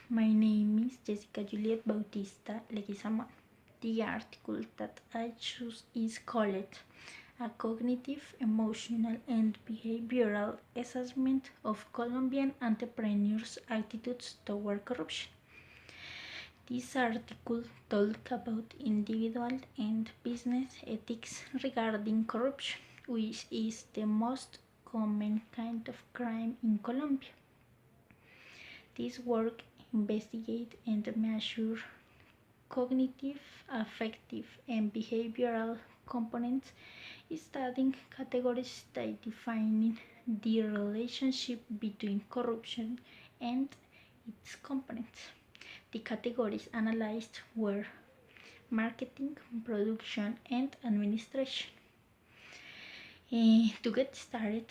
My name is Jessica Juliet Bautista Leguizamon. The article that I choose is called A Cognitive, Emotional and Behavioral Assessment of Colombian Entrepreneurs' Attitudes Toward Corruption. This article talks about individual and business ethics regarding corruption, which is the most common kind of crime in Colombia. This work investigates and measures cognitive, affective, and behavioral components, studying categories that define the relationship between corruption and its components. The categories analyzed were marketing, production, and administration. To get started,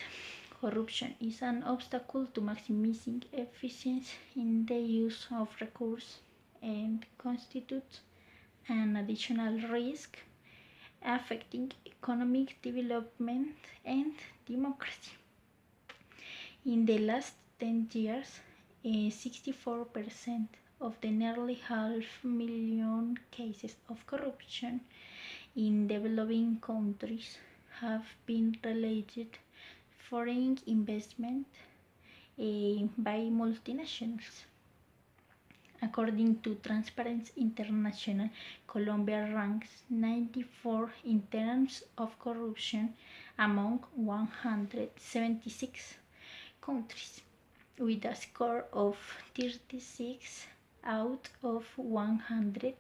corruption is an obstacle to maximizing efficiency in the use of resources and constitutes an additional risk affecting economic development and democracy. In the last 10 years, 64% of the nearly 500,000 cases of corruption in developing countries have been related foreign investment by multinationals. According to Transparency International, Colombia ranks 94 in terms of corruption among 176 countries, with a score of 36 out of 100,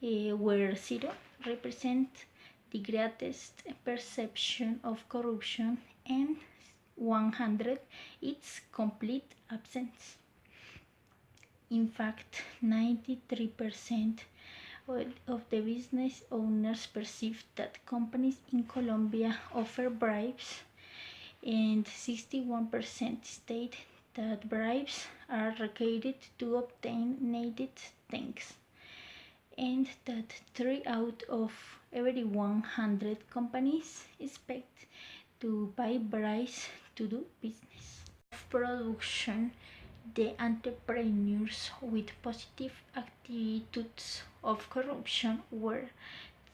where 0 represents the greatest perception of corruption and 100 its complete absence. In fact, 93% of the business owners perceive that companies in Colombia offer bribes, and 61% state that bribes are required to obtain needed things, and that 3 out of every 100 companies expect to buy bribes to do business. Production, the entrepreneurs with positive attitudes of corruption were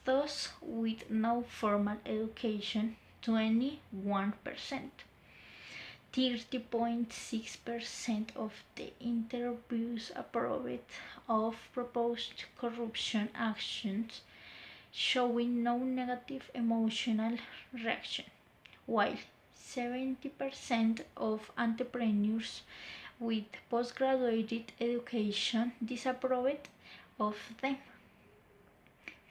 those with no formal education, 21%. 30.6% of the interviews approved of proposed corruption actions, showing no negative emotional reaction, while 70% of entrepreneurs with postgraduate education disapproved of them.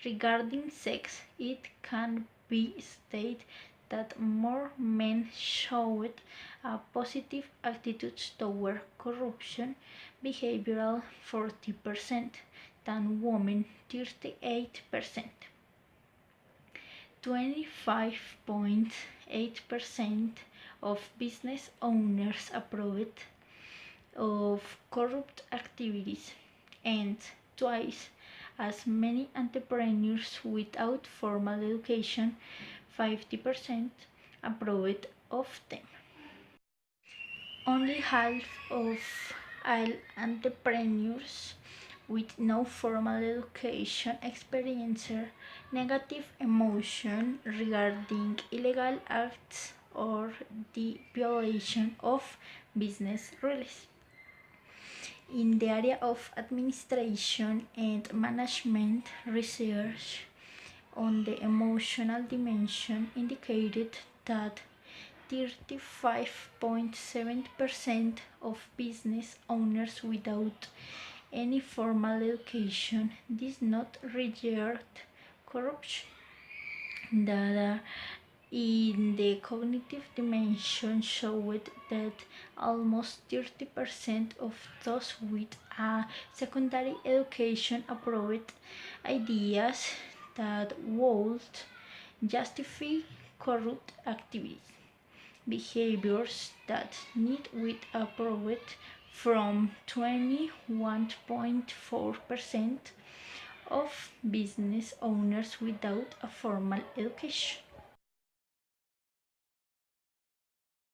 Regarding sex, it can be stated that more men showed a positive attitude toward corruption behavioral 40% than women 38%. 25.8% of business owners approved of corrupt activities, and twice as many entrepreneurs without formal education, 50%, approved of them. Only half of all entrepreneurs with no formal education experience negative emotion regarding illegal acts or the violation of business rules. In the area of administration and management, research on the emotional dimension indicated that 35.7% of business owners without any formal education did not reject corruption. Data in the cognitive dimension showed that almost 30% of those with a secondary education approved ideas that would justify corrupt activities. Behaviors that need with approved from 21.4% of business owners without a formal education.